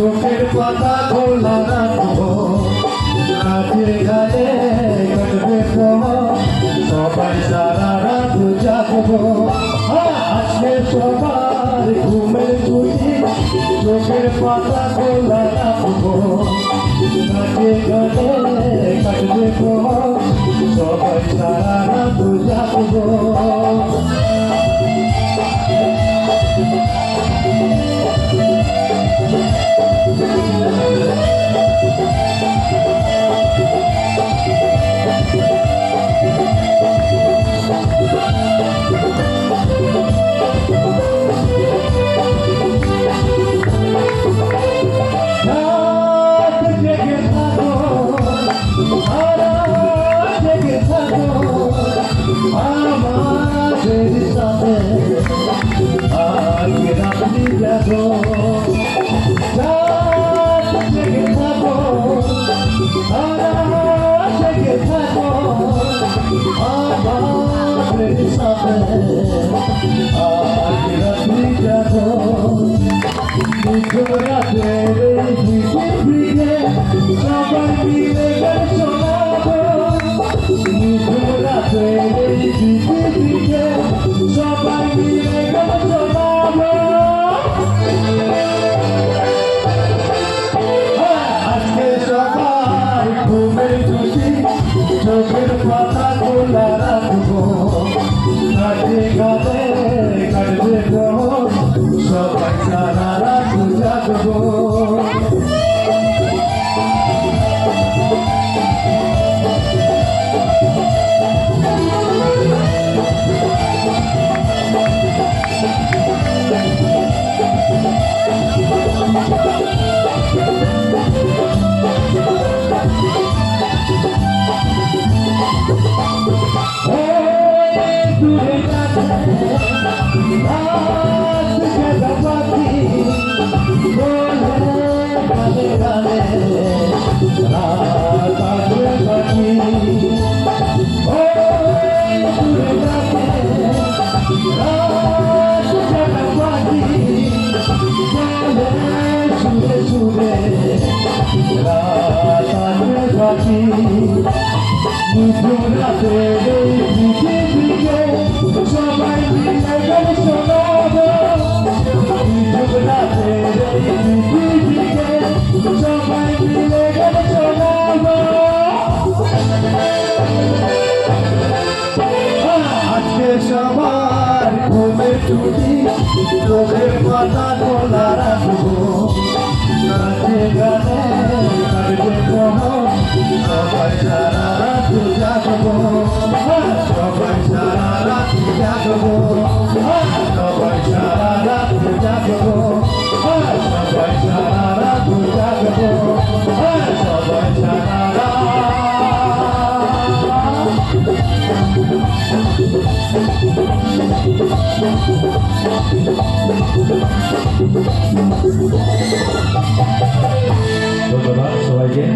চোখের পাতা খোলা রাখবো, নাচে গায়ে কাটবে সবাই সারা রাত জাগবো। আজকে সবার ঘুমের ছুটি, চোখের পাতা খোলা রাখবো, নাচে গায়ে কাটবে সবাই সারা রাত জাগবো। চোখের পাতা খোলা রাখবো, নাচে গানে কাটবে সবাই সারা রাত জাগবো। সবাই মিলে গান শোনাবো, সবাই মিলে গান শোনাবো। আজকে সবার ঘুমের ছুটি, চোখের পাতা খোলা রাখবো, নাচে গানে কাটবে সবাই সারা রাত জাগবো, সবাই সারা রাত জাগবো, সবাই সারা রাত জাগবো, সবাই সারা রাত জাগবো, সবাই সারা রাত। ধন্যবাদ সবাইকে।